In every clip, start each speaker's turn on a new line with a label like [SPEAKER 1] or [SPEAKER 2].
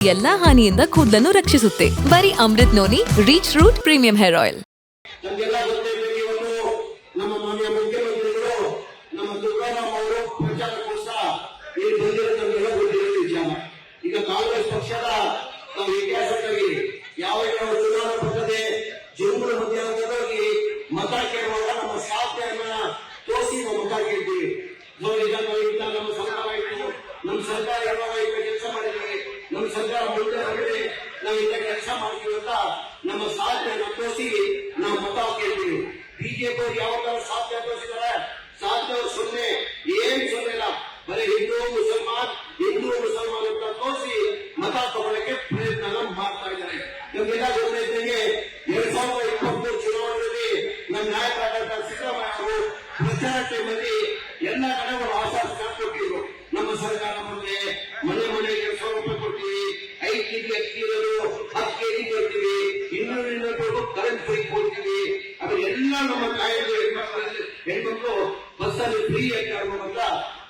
[SPEAKER 1] ಎಲ್ಲಾ ಹಾನಿಯಿಂದ ಕೂದಲನ್ನು ರಕ್ಷಿಸುತ್ತೆ. ಬರೀ Amrit noni reach root premium hair oil.
[SPEAKER 2] ನಮಗೆಲ್ಲ ಗೊತ್ತಿದೆ, ಇವತ್ತು ನಮ್ಮ ಮಾನ್ಯ ಮುಖ್ಯಮಂತ್ರಿಗಳು ನಮ್ಮ ದುರ್ಗಾರಾಮ್ ಅವರು ಪ್ರಚಾರಕ್ಕೋಸ್ಕರ ಇಲ್ಲಿ ಬಂದಿರೋ ನಮಗೆಲ್ಲ ಗೊತ್ತಿರೋ ವಿಚಾರ. ಈಗ ಕಾಂಗ್ರೆಸ್ ಪಕ್ಷದ ನಾವು ಇತಿಹಾಸದಲ್ಲಿ ಯಾವ ಚುನಾವಣೆ ಬರ್ತದೆ, ಜಮ್ಮು ಮಧ್ಯಾಹ್ನದಲ್ಲಿ ಮತ ಕೇಳುವಾಗ ನಮ್ಮ ಸಾಧನೆಯನ್ನ ತೋರಿಸಿ ನಾವು ಮತ ಕೇಳ್ತೀವಿ. ಈಗ ನಾವು ನಮ್ಮ ಸರ್ಕಾರ ಆಯ್ತು, ನಮ್ಮ ಸರ್ಕಾರ ಯಾವಾಗ ಕೆಲಸ ಮಾಡಿದ್ದೀವಿ, ನಮ್ಮ ಸರ್ಕಾರ ಮುಂದೆ ಬರಲಿ, ನಾವು ಇಂಥ ಕೆಲಸ ಮಾಡ್ತೀವಿ ಅಂತ ನಮ್ಮ ಸಾಧನೆಯನ್ನ ತೋರಿಸಿ ನಾವು ಮತ ಕೇಳ್ತೀವಿ. ಬಿಜೆಪಿ ಅವರು ಯಾವ ತರ ಸಾಧನೆ ತೋರಿಸಿದ್ದಾರೆ, ಸಾಧನೆ ಸೊನ್ನೆ, ಏನ್ ಸೊನ್ನೆ ಇಲ್ಲ, ಬರೀ ಹಿಂದೂ ಮುಸಲ್ಮಾನ್ ಅಂತ ತೋರಿಸಿ ಮತ ತಗೊಳ್ಳಕ್ಕೆ ಪ್ರಯತ್ನ ಮಾಡ್ತಾ ಇದ್ದಾರೆ. ನಮಗೆಲ್ಲ ಗೊತ್ತಿದ್ದಂಗೆ 2023 ಚುನಾವಣೆಯಲ್ಲಿ ನಮ್ಮ ನಾಯಕರಾದ ಸಿದ್ದರಾಮಯ್ಯ ಅವರು ಪ್ರಚಾರ ಟೈಮಲ್ಲಿ ಎಲ್ಲ ಕಡೆ ಆಶ್ವಾಸನೆ ಕೊಟ್ಟಿದ್ರು. ನಮ್ಮ ಸರ್ಕಾರ ಬಂದ್ರೆ ಮನೆ ಮನೆಗೆ 1,000 ರೂಪಾಯಿ ಕೊಡ್ತೀವಿ, 5 ಕೆಜಿ ಅಕ್ಕಿ ಇರೋದು 10 ಕೆಜಿ ಕೊಡ್ತೀವಿ, 200 ಕರೆಂಟ್ ಫ್ರೀ ಕೊಡ್ತೀವಿ. ಅದೆಲ್ಲ ನಮ್ಮ ಕಾಯಿಲೆ ಹೆಣ್ಮಕ್ಳು ಬಸ್ಸಲ್ಲಿ ಫ್ರೀ ಆಗಿ ಆಗುವಂತ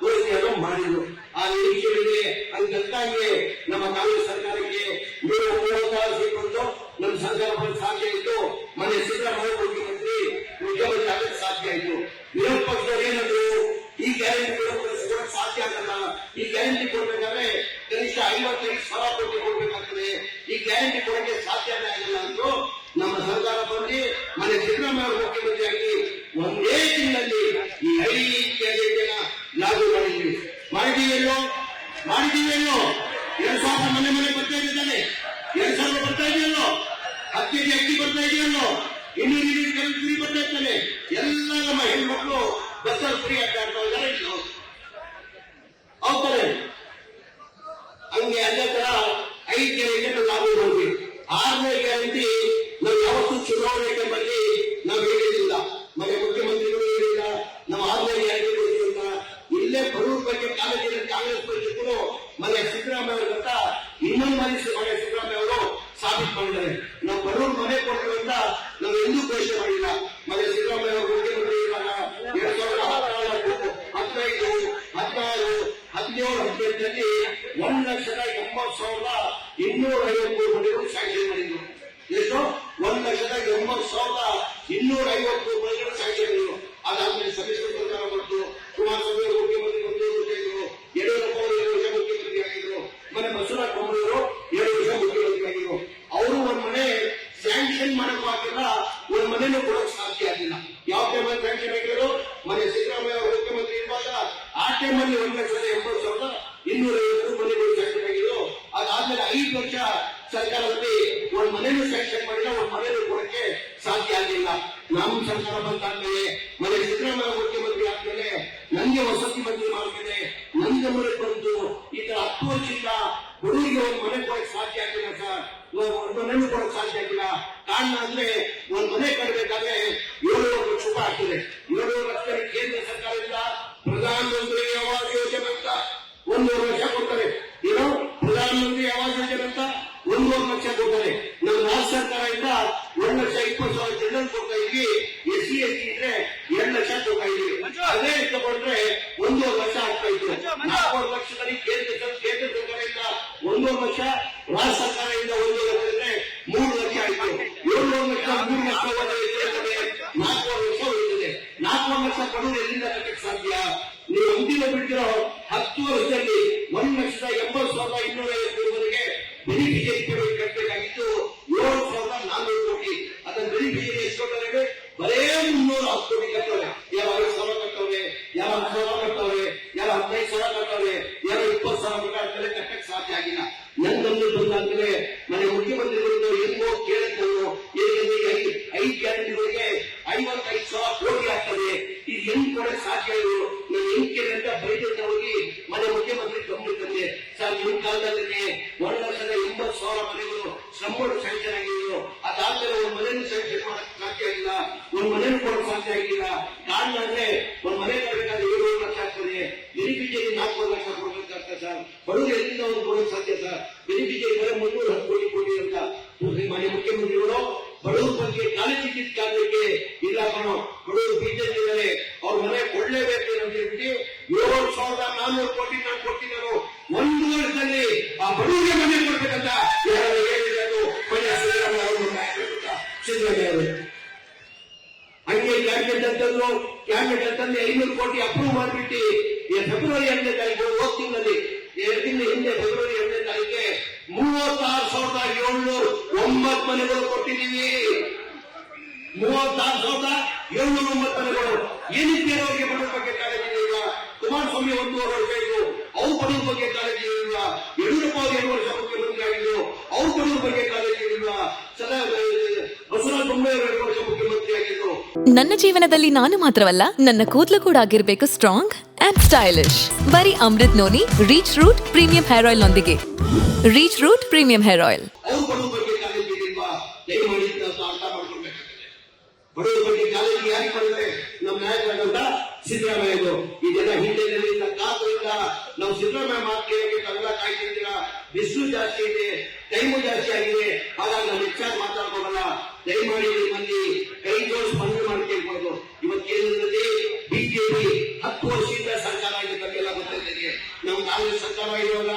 [SPEAKER 2] ಘೋಷಣೆಯನ್ನು ಮಾಡಿದ್ರು. ಆ ನಿರೀಕ್ಷೆಗಳಿಗೆ ಅದಕ್ಕಾಗಿ ನಮ್ಮ ಕಾಂಗ್ರೆಸ್ ಸರ್ಕಾರಕ್ಕೆ 136 ಸೀಟ್ ಬಂದು ನಮ್ಮ ಸರ್ಕಾರ ಬಂದು ಸಾಧ್ಯ ಆಯಿತು. ಮನೆ ಸಿದ್ದರಾಮಯ್ಯ ಮುಖ್ಯಮಂತ್ರಿ ಆಗಕ್ಕೆ ಸಾಧ್ಯ ಆಯಿತು. ವಿರೋಧ ಪಕ್ಷದವರು ಏನಂದ್ರು, ಈ ಗ್ಯಾರಂಟಿ ಕೊಡೋಕೆ ಸಾಧ್ಯ ಆಗಲ್ಲ, ಈ ಗ್ಯಾರಂಟಿ ಕೊಡಬೇಕಾದ್ರೆ ಕನಿಷ್ಠ 55,000 ಕೋಟಿ ಕೊಡಬೇಕಾಗ್ತದೆ, ಈ ಗ್ಯಾರಂಟಿ ಕೊಡೋಕೆ ಸಾಧ್ಯನೇ ಆಗಲ್ಲ ಅಂದ್ರು. ನಮ್ಮ ಸರ್ಕಾರ ಬಂದು ಮನೆ ಸಿದ್ದರಾಮಯ್ಯ ಮುಖ್ಯಮಂತ್ರಿಯಾಗಿ ಒಂದೇ ತಿಂಗಳಲ್ಲಿ ಈ 5 ಗ್ಯಾರಂಟಿನ ಲಾಗು ಮಾಡಿದ್ದೀವಿ. ಮಾಡಿದೀವೇನೋ 2,000 ಮನೆ ಬರ್ತಾ ಇದ್ದಾನೆ, 2,000 ಬರ್ತಾ ಇದೆಯಲ್ಲೋ, 10 ಕೆಜಿ ಅಕ್ಕಿ ಬರ್ತಾ ಇದೆಯಲ್ಲೋ, 200 ಕರೆಂಟ್ ಫ್ರೀ ಬರ್ತಾ ಇರ್ತಾನೆ. ಎಲ್ಲ ನಮ್ಮ ಹೆಣ್ಮಕ್ಳು ಬಸ್ಸಲ್ಲಿ ಫ್ರೀ ಆಡ್ತಾ ಇದ್ದಾರೆ. ಹೋಗ್ತಾರೆ ಹಂಗೆ ಅದೇ ತರ 5 ಗ್ಯಾರಂಟಿ ಲಾಭ ಹೋಗಿ 6ನೇ ಗ್ಯಾರಂಟಿ ನಾವು ಯಾವತ್ತೂ ಚುನಾವಣೆ ಟೈಮಲ್ಲಿ ನಾವು ಹೇಳಿಲ್ಲ, ಮನೆ ಮುಖ್ಯಮಂತ್ರಿಗಳು ಹೇಳಿಲ್ಲ, ನಾವು 6ನೇ ಗ್ಯಾರಂಟಿ ಕೊಡ್ತೀವಂತ. ಇಲ್ಲೇ ಬಡವ್ರ ಬಗ್ಗೆ ಕಾಲೇಜಿನಲ್ಲಿ ಕಾಂಗ್ರೆಸ್ ಪಕ್ಷಗಳು ಮನೆ ಸಿದ್ದರಾಮಯ್ಯ ಅವರಂತ ಇನ್ನೊಂದು ಮನೆ ಸಿದ್ದರಾಮಯ್ಯ ಅವರು ಸಾಬೀತು ಮಾಡಿದ್ದಾರೆ. ನಾವು ಬಡವ್ರ ಮನೆ ಕೊಡ್ತೀವಿ ಅಂತ ನಾವು ಎಂದೂ ಘೋಷಣೆ ಮಾಡಿಲ್ಲ. ಮನೆ ಸಿದ್ದರಾಮಯ್ಯ ಅವರು ಮುಖ್ಯಮಂತ್ರಿ ಇರುವಾಗ 2014, 15, 16, 17, 18ರಲ್ಲಿ 1,80,253 ಮನೆಗಳು ಸ್ಯಾಂಕ್ಷನ್ ಮಾಡಿದ್ರು. ಎಷ್ಟು? 1,80,253 ಮನೆಗಳು ಸ್ಯಾಂಕ್ಷನ್ ಮಾಡಿದ್ರು. ಅದಾದ್ಮೇಲೆ ಸಮ್ಮಿಶ್ರ ಸರ್ಕಾರ ಬಂತು, ಕುಮಾರಸ್ವಾಮಿ ಅವರು ಮುಖ್ಯಮಂತ್ರಿ ಬಂದು ಯಡಿಯೂರಪ್ಪ ಅವರು 7 ವರ್ಷ ಮುಖ್ಯಮಂತ್ರಿ ಆಗಿದ್ರು, ಮನೆ ಬಸವರಾಜ ಬೊಮ್ಮಾಯಿ ಅವರು 7 ವರ್ಷ ಮುಖ್ಯಮಂತ್ರಿ ಆಗಿದ್ರು. ಅವರು ಒಂದ್ ಮನೆ ಸ್ಯಾಂಕ್ಷನ್ ಮಾಡಕ್ಕೂ ಆಗಿಲ್ಲ, ಒಂದ್ ಮನೆನೂ ಕೊಡೋಕೆ ಸಾಧ್ಯ ಆಗಿಲ್ಲ. ಯಾವ ಟೈಮಲ್ಲಿ ಸ್ಯಾಂಕ್ಷನ್ ಆಗಿರೋದು? ಮನೆ ಸಿದ್ದರಾಮಯ್ಯ ಅವರು ಮುಖ್ಯಮಂತ್ರಿ ಇರುವಾಗ ಆ ಟೈಮಲ್ಲಿ 1,80,250 ಮನೆಗಳು ಸ್ಯಾಂಕ್ಷನ್ ಆಗಿದ್ರು. ಅದಾದ್ಮೇಲೆ 5 ವರ್ಷ ಸರ್ಕಾರದಲ್ಲಿ ಒಂದ್ ಮನೆನೂ ಸ್ಯಾಂಕ್ಷನ್ ಮಾಡಿಲ್ಲ, ಒಂದ್ ಮನೆನೂ ಕೊಡಕ್ಕೆ ಸಾಧ್ಯ ಆಗಿಲ್ಲ. ನಮ್ಮ ಸರ್ಕಾರ ಬಂದಾದ್ಮೇಲೆ ಮನೆ ಸಿದ್ದರಾಮಯ್ಯ ಮುಖ್ಯಮಂತ್ರಿ ಆದ್ಮೇಲೆ ನನಗೆ ವಸತಿ ಮಂತ್ರಿ ಮಾಡಿದ್ರೆ ನನ್ನ ಮನೆ ಬಂದು ಈ ತರ 10 ವರ್ಷದಿಂದ ಹುಡುಗಿಗೆ ಒಂದು ಮನೆ ಕೊಡಕ್ಕೆ ಸಾಧ್ಯ ಆಗಿಲ್ಲ ಸರ್, ಒಂದು ಮನೆನೂ ಕೊಡಕ್ಕೆ ಸಾಧ್ಯ ಆಗಿಲ್ಲ. ಕಾರಣ ಅಂದ್ರೆ ಒಂದ್ ಮನೆ ಕಟ್ಟಬೇಕಾದ್ರೆ 7 ಲಕ್ಷ ರೂಪಾಯಿ ಆಗ್ತದೆ. 7 ಲಕ್ಷ ಕೇಂದ್ರ ಸರ್ಕಾರದಿಂದ ಪ್ರಧಾನಮಂತ್ರಿ ಆವಾಸ್ ಯೋಜನೆ ಅಂತ 1 ವರ್ಷ ಕೊಡ್ತಾರೆ. ಏನೋ ಪ್ರಧಾನಮಂತ್ರಿ ಆವಾಸ್ ಯೋಜನೆ ಅಂತ 1 ಲಕ್ಷ ಕೊಡ್ತಾರೆ. ನಮ್ಮ ರಾಜ್ಯ ಸರ್ಕಾರದಿಂದ 1,20,000 ಜನರು ಕೊಡ್ತಾ ಇದ್ವಿ. SC ST ಇದ್ರೆ 2 ಲಕ್ಷ ಕೊಡ್ತಾ ಇದ್ವಿ. ಅದೇ ತಗೊಂಡ್ರೆ 1 ಲಕ್ಷ ಆಗ್ತಾ ಇತ್ತು. 4 ಲಕ್ಷದಲ್ಲಿ ಕೇಂದ್ರ ಸರ್ಕಾರದಿಂದ 1 ಲಕ್ಷ, ರಾಜ್ಯ ಸರ್ಕಾರದಿಂದ 1 ಲಕ್ಷ ಇದ್ರೆ 3 ಲಕ್ಷ ಆಯ್ತು. 7 ಲಕ್ಷ 3 ಲಕ್ಷ 4 ಲಕ್ಷ ಉಳಿದಿದೆ. 4 ಲಕ್ಷ ಕೊಡೋದು ಎಲ್ಲಿಂದ ಕಟ್ಟಕ್ಕೆ ಸಾಧ್ಯ? ನೀವು ಅಂತಿಮ ಬಿಟ್ಟಿರೋ 10 ವರ್ಷದಲ್ಲಿ 1,80,250 ಬೆನಿಫಿಷಿಯರಿ ಕಟ್ಟಬೇಕಾಗಿತ್ತು 7,400 ಕೋಟಿ. ಅದನ್ನ ಬೆನಿಫಿಷಿಯರಿ ಎಷ್ಟು ಕೊಟ್ಟರೆ? ಬರೇ 310 ಕೋಟಿ ಕಟ್ಟವ್ರೆ. ಯಾರು 5,000 ಕಟ್ಟವ್ರೆ, ಯಾರು 10,000 ಕಟ್ಟವ್ರೆ, ಯಾರು 15,000 ಕಟ್ಟವ್ರೆ, ಯಾರು 20,000 ಕಟ್ಟವ್ರೆ. ಕಟ್ಟಕ್ಕೆ ಸಾಧ್ಯ ಆಗಿಲ್ಲ. ನನ್ನನ್ನು ಬಂದಾದ್ಮೇಲೆ ಮನೆ ಮುಖ್ಯಮಂತ್ರಿಗಳು ಹೆಂಗೋ ಕೇಳಕ್ಕೆ 5 ಗ್ಯಾರಂಟಿಗಳಿಗೆ 55,000 ಕೋಟಿ ಆಗ್ತದೆ. ಇದು ಹೆಂಗ್ ಕೊಡಕ್ಕೆ ಸಾಧ್ಯ? ಇದು ನಾನು ಹೆಂಗ್ ಕೇಳಿ ಅಂತ ಬೈದಕ್ಕೆ ಹೋಗಿ ಮನೆ ಮುಖ್ಯಮಂತ್ರಿ ಗಮನ ತಂದೆ. ಸರ್, ನಿಮ್ಮ ಕಾಲದಲ್ಲಿ 1,80,000 ಮನೆಗಳು ಶ್ರಮಗಳು ಸ್ಯಾಂಕ್ಷನ್ ಆಗಿದ್ರು. ಅದಾದ್ಮೇಲೆ ಒಂದು ಮನೆಯನ್ನು ಸ್ಯಾಂಕ್ಷನ್ ಮಾಡಕ್ಕೆ ಸಾಧ್ಯ ಆಗಿಲ್ಲ, ಒಂದು ಮನೆಯನ್ನು ಕೊಡಕ್ಕೆ ಸಾಧ್ಯ ಆಗಿಲ್ಲ. ಕಾರಣ ಅಂದ್ರೆ ಒಂದ್ ಮನೆ ಕಟ್ಟಬೇಕಾದ್ರೆ 7 ಲಕ್ಷ ಆಗ್ತದೆ, ಬೆನಿಫಿಷಿಯರಿ 4 ಲಕ್ಷ ಕೊಡಬೇಕಾಗ್ತದೆ ಸರ್. ಬಡವರು ಎಲ್ಲಿಂದ ಅವ್ರು ಕೊಡೋಕೆ ಸಾಧ್ಯ ಸರ್? ಬೆನಿಫಿಷಿಯರಿ ಬರೀ 310 ಕೋಟಿ ಅಂತ ಮನೆ ಮುಖ್ಯಮಂತ್ರಿಗಳು ಬಡವ್ರ ಬಗ್ಗೆ ಕಾಳಜಿ ಕಾರಣಕ್ಕೆ ಇಲ್ಲ ಕಣೋ, ಬಡವರು ಬಿಜೆಪಿಯಲ್ಲಿ ಅವ್ರ ಮನೆ ಕೊಡ್ಲೇಬೇಕು ಅಂತ ಹೇಳ್ಬಿಟ್ಟು 7,400 ಕೋಟಿ ನಾನು ಕೊಟ್ಟಿದ್ದರು. 1 ವರ್ಷದಲ್ಲಿ ಆ ಬಡವರಿಗೆ ಮನೆ ಕೊಡ್ಬೇಕಂತ ಬಜೆಟ್ ಅಲ್ಲಿ 500 ಕೋಟಿ ಅಪ್ರೂವ್ ಮಾಡಿಬಿಟ್ಟು ಫೆಬ್ರವರಿ 2ನೇ ತಾರೀಕು ಹೋದ ತಿಂಗಳಲ್ಲಿ 2 ತಿಂಗಳ ಹಿಂದೆ ಫೆಬ್ರವರಿ 2ನೇ ತಾರೀಕಿಗೆ 36,709 ಮನೆಗಳು ಕೊಟ್ಟಿದ್ದೀವಿ. 36,709 ಮನೆಗಳು. ಏನಕ್ಕೆ ಅವರಿಗೆ ಬಡವರ ಬಗ್ಗೆ ಕಾಳಜಿ ಇಲ್ಲ? ಕುಮಾರಸ್ವಾಮಿ 1.5 ವರ್ಷ ಇದ್ರು, ಅವ್ರ ಬಡವರ ಬಗ್ಗೆ ಕಾಳಜಿ ಇಲ್ಲ. ಯಡಿಯೂರಪ್ಪ 2 ವರ್ಷ ಮುಖ್ಯಮಂತ್ರಿ ಆಗಿದ್ರು, ಅವ್ರ ಬಡವರ ಬಗ್ಗೆ ಕಾಳಜಿ ಇಲ್ಲ. ಬಸವರಾಜ ಬೊಮ್ಮಾಯಿ 2 ವರ್ಷ ಮುಖ್ಯಮಂತ್ರಿ ಆಗಿದ್ರು.
[SPEAKER 1] ನನ್ನ ಜೀವನದಲ್ಲಿ ನಾನು ಮಾತ್ರವಲ್ಲ, ನನ್ನ ಕೂದಲು ಕೂಡ ಆಗಿರ್ಬೇಕು ಸ್ಟ್ರಾಂಗ್ ಅಂಡ್ ಸ್ಟೈಲಿಶ್. ಬರೀ Amrit noni reach root premium hair oil ನೊಂದಿಗೆ. Rich root premium hair oil.
[SPEAKER 2] ಅವ್ರ ಬಡವರ ಬಗ್ಗೆ ಕಾಳಜಿ ಇಲ್ವಾ? ದಯಮಾಡಿ ಅರ್ಥ ಮಾಡ್ಕೊಳ್ಬೇಕಾಗ್ತದೆ. ಬಡವರ ಬಗ್ಗೆ ಕಾಳಜಿ ಯಾರಿಗೆ ಬರುತ್ತೆ? ನಮ್ಮ ನಾಯಕರಾದಂತ ಸಿದ್ದರಾಮಯ್ಯರು. ಇದೆಲ್ಲ ಹಿಂದೆ ಕಾರಣದಿಂದ ನಾವು ಸಿದ್ದರಾಮಯ್ಯ ಮಾತು ಕೇಳಬೇಕಾಗಲ್ಲ, ಕಾಯ್ತಿದ್ದೀರಾ. ಬಿಸಿಲು ಜಾಸ್ತಿ ಇದೆ, ಟೈಮು ಜಾಸ್ತಿ ಆಗಿದೆ, ಹಾಗಾಗಿ ನಾವು ಹೆಚ್ಚಾಗಿ ಮಾತಾಡ್ಕೋಬಲ್ಲ. ದಯಮಾಡಿ ನಿಮ್ಮಲ್ಲಿ ಕೈ ಜೋಡಿಸಿ ಮನವಿ ಮಾಡಿ ಕೇಳ್ಬೋದು. ಇವತ್ತು ಕೇಂದ್ರದಲ್ಲಿ ಬಿಜೆಪಿ 10 ವರ್ಷದಿಂದ ಸರ್ಕಾರ ಇದಕ್ಕೆಲ್ಲ ಗೊತ್ತಿದೆ. ನಮ್ಮ ಕಾಂಗ್ರೆಸ್ ಸರ್ಕಾರ ಇರುವಾಗ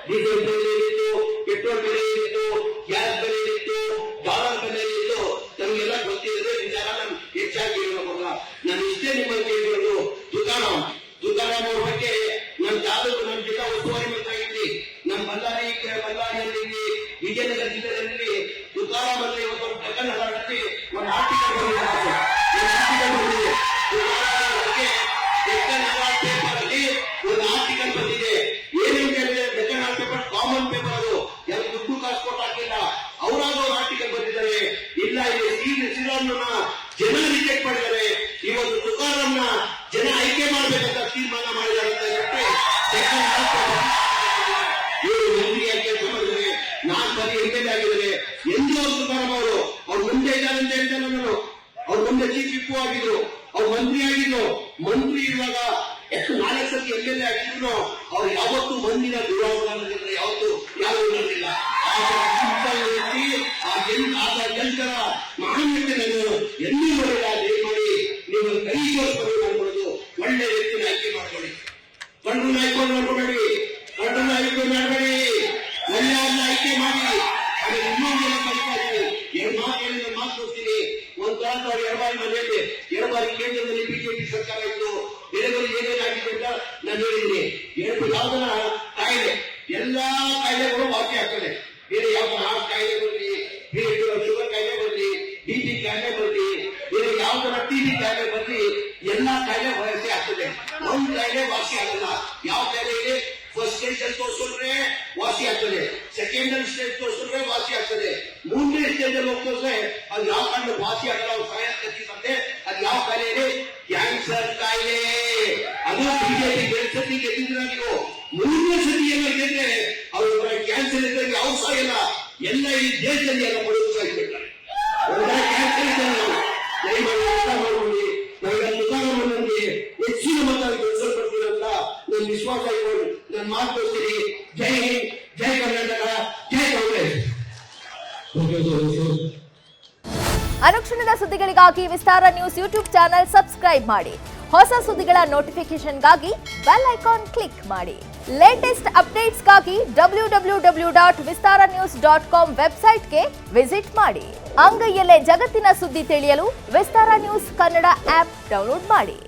[SPEAKER 2] ಡೀಸೆಲ್ ಬೆಲೆ ಏನಿತ್ತು, ಪೆಟ್ರೋಲ್ ಬೆಲೆ ಏನಿತ್ತು, ಗ್ಯಾಸ್ ಬೆಲೆ ಏನಿತ್ತು, ಡಾಲರ್ ಬೆಲೆ ಏನಿತ್ತು, ನಮಗೆಲ್ಲ ಗೊತ್ತಿದೆ. ವಿಚಾರ ನಾನು ಹೆಚ್ಚಾಗಿ ಹೇಳೋಲ್ಲ. ನಾನು ಇಷ್ಟೇ ನಿಮ್ಮಲ್ಲಿ ಕೇಳಿರೋದು, ತುಕಾರಾಮ್ ಅವ್ರ ಬಗ್ಗೆ ನನ್ನ ತಾಲೂಕು, ನನ್ನ ಜಿಲ್ಲಾ ಉಸ್ತುವಾರಿ ಮಂತ್ರಿ ಆಗಿದ್ವಿ. ನಮ್ಮ ಬಳ್ಳಾರಿಯಲ್ಲಿ ವಿಜಯನಗರ ಜಿಲ್ಲೆಯಲ್ಲಿ ತುಕಾರಾಮ್ ಅಲ್ಲಿ ಒಂದು ಡೆಕ್ಕನ್ ಹರಾಡಲ್ಲಿ ಒಂದು ಆರ್ಟಿಕಲ್ ಬಂದಿದೆ. ಡೆಕ್ಕನ್ ಹರಾಡ್ ಪೇಪರ್ ಅಲ್ಲಿ ಒಂದು ಆರ್ಟಿಕಲ್ ಬಂದಿದೆ. ಏನಂತ ಹೇಳಿದ್ರೆ ಡೆಕ್ಕನ್ ಹರಾಡ್ ಪೇಪರ್ ಕಾಮನ್ ಪೇಪರ್, ಅದು ಯಾರು ದುಡ್ಡು ಕಾಸು ಕೊಟ್ಟು ಹಾಕಿಲ್ಲ. ಅವರಾಗ ಒಂದು ಆರ್ಟಿಕಲ್ ಬಂದಿದ್ದಾರೆ. ಇಲ್ಲ, ಇಲ್ಲಿ ಶ್ರೀರಾಮ್ನ ಜನ ರಿಜೆಕ್ಟ್ ಮಾಡಿದ್ದಾರೆ. ಇವತ್ತು ತುಕಾರಾಮ್ನ ಜನ ಆಯ್ಕೆ ಮಾಡಬೇಕಂತ ತೀರ್ಮಾನ ಮಾಡಿದ್ದಾರೆ ಅಂತ ಹೇಳಿ ಮಂತ್ರಿಯಾಗಿ ಮಾಡಿದ್ದಾರೆ. 4 ಬಾರಿ MLA ಆಗಿದ್ದಾರೆ. ಎಂದೂ ತುಕಾರಾಮ್ ಅವ್ರು ಮುಂದೆ ಇದ್ದಾರೆ ಅಂತ ಹೇಳ್ತಾರೆ. ನಾನು ಅವ್ರ ಮುಂದೆ ಚೀಫ್ ವಿಪ್ ಆಗಿದ್ರು, ಅವ್ರು ಮಂತ್ರಿ ಆಗಿದ್ರು. ಮಂತ್ರಿ ಇರುವಾಗ 4 ಸತಿ MLA ಆಗಿದ್ರು. ಅವ್ರು ಯಾವತ್ತೂ ಮಂದಿನ ದುರಾವರಣೆ ಯಾವತ್ತೂ ಯಾರು ಇರಲಿಲ್ಲ. ಜನರ ಮಹಾನ್ಯತೆಯನ್ನು ಎಲ್ಲಿ ನೋಡಿಲ್ಲ. ದಯಮಾಡಿ ನೀವು ಕೈ ಜೋಡಿಸಿ ಮಾಡ್ಕೊಳ್ಳೋದು, ಒಳ್ಳೆ ವ್ಯಕ್ತಿನ ಆಯ್ಕೆ ಮಾಡ್ಕೊಳ್ಳಿ. ಗಂಡನ ಆಯ್ಕೆ ಮಾಡ್ಕೊಬೇಡಿ, ಗಂಡನ ಆಯ್ಕೆ ಮಾಡಬೇಡಿ, ಒಳ್ಳೆಯವ್ರನ್ನ ಆಯ್ಕೆ ಮಾಡಿ. ಅದು ಇನ್ನೊಂದೆಲ್ಲ ಕಲಿತಾ ಇದ್ದೀನಿ. 2 ಮಾತು ಹೇಳಿ ನಾನು ಮಾತು ಕೊಡ್ತೀನಿ. ಒಂದು ಕಾಲದ 2 ಬಾರಿ ಮನೆಯಲ್ಲಿ 2 ಬಾರಿ ಕೇಂದ್ರದಲ್ಲಿ ಬಿಜೆಪಿ ಸರ್ಕಾರ ಇತ್ತು. ಬೇರೆಯವರಿಗೆ ಏನೇನಾಗಿದೆ ಅಂತ ನಾನು ಹೇಳಿದ್ದೀನಿ. 2 ಯಾವ್ದನ ಕಾಯಿಲೆ, ಎಲ್ಲಾ ಕಾಯಿಲೆಗಳು ವಾಸಿ ಆಗ್ತದೆ. ಬೇರೆ ಯಾವ ಹಾರ್ಟ್ ಕಾಯಿಲೆ ಬರಲಿ, ಬೇರೆ ಶುಗರ್ ಕಾಯಿಲೆ ಬರಲಿ, BP ಕಾಯಿಲೆ ಬರಲಿ, ಬೇರೆ ಯಾವ್ದನ TB ಕಾಯಿಲೆ ಬರಲಿ, ಎಲ್ಲಾ ಕಾಯಿಲೆ ವಾಸಿ ಆಗ್ತದೆ. ಒಂದು ಕಾಯಿಲೆ ವಾಸಿ ಆಗಲ್ಲ. ಯಾವ ಕಾಯಿಲೆ ಇದೆ? ಫಸ್ಟ್ ಸ್ಟೇಜ್ ತೋರಿಸಿದ್ರೆ ವಾಸಿ ಆಗ್ತದೆ, ಸೆಕೆಂಡರಿ ಸ್ಟೇಜ್ ತೋರಿಸಿದ್ರೆ ವಾಸಿ ಆಗ್ತದೆ, 3ನೇ ಸ್ಟೇಜ್ ಅಲ್ಲಿ ಹೋಗ್ತದೆ ಅದು ಯಾವ ಕಾಯಿಲೆ ವಾಸಿ ಆಗಲ್ಲ. ಅವ್ರು ಸಹಾಯ ಅದು ಯಾವ ಕಾಯಿಲೆ ಇದೆ? ಕ್ಯಾನ್ಸರ್ ಕಾಯಿಲೆ. ಅದು ಬಿಜೆಪಿ 2 ಸತಿ ಗೆದ್ದಿದ್ರ ನೀವು. 3ನೇ ಸತಿ ಏನಾಗಿದೆ? ಅವ್ರ ಕ್ಯಾನ್ಸರ್ ಇದ್ದರೆ ಯಾವ ಸಾಯಿಲ್ಲ, ಎಲ್ಲ ಈ ದೇಶದಲ್ಲಿ ಎಲ್ಲ ಬಡವರು ಸಾಯಿಸ್ಬಿಡ್ತಾರೆ. ಕ್ಯಾನ್ಸರ್ ಇದ್ದಾರೆ. ದಯಮಾಡಿ ಅರ್ಥ ಮಾಡ್ಕೊಳ್ಳಿ. ನಾವೆಲ್ಲ ತುಕಾರಾಮನಿಗೆ ಹೆಚ್ಚಿನ ಮತ ಗೆಲ್ಸಲ್ಪಡ್ತೀವಿ ಅಂತ ನನ್ನ ವಿಶ್ವಾಸ ಇಟ್ಕೊಂಡು ನಾನು ಮಾತುಕೊಡ್ತೀನಿ. ಜೈ ಹಿಂದ್, ಜೈ ಕರ್ನಾಟಕ, ಜೈ ಕಾಂಗ್ರೆಸ್.
[SPEAKER 3] ಅನುಕ್ಷಣದ ಸುದ್ದಿಗಳಿಗಾಗಿ ವಿಸ್ತಾರ ನ್ಯೂಸ್ ಯೂಟ್ಯೂಬ್ ಚಾನೆಲ್ ಸಬ್ಸ್ಕ್ರೈಬ್ ಮಾಡಿ. ಹೊಸ ಸುದ್ದಿಗಳ ನೋಟಿಫಿಕೇಶನ್ಗಾಗಿ ಬೆಲ್ ಐಕಾನ್ ಕ್ಲಿಕ್ ಮಾಡಿ. ಲೇಟೆಸ್ಟ್ ಅಪ್ಡೇಟ್ಸ್ಗಾಗಿ www.vistaranews.com ವೆಬ್ಸೈಟ್ಗೆ ವಿಸಿಟ್ ಮಾಡಿ. ಅಂಗೈಯಲ್ಲೇ ಜಗತ್ತಿನ ಸುದ್ದಿ ತಿಳಿಯಲು ವಿಸ್ತಾರ ನ್ಯೂಸ್ ಕನ್ನಡ ಆಪ್ ಡೌನ್ಲೋಡ್ ಮಾಡಿ.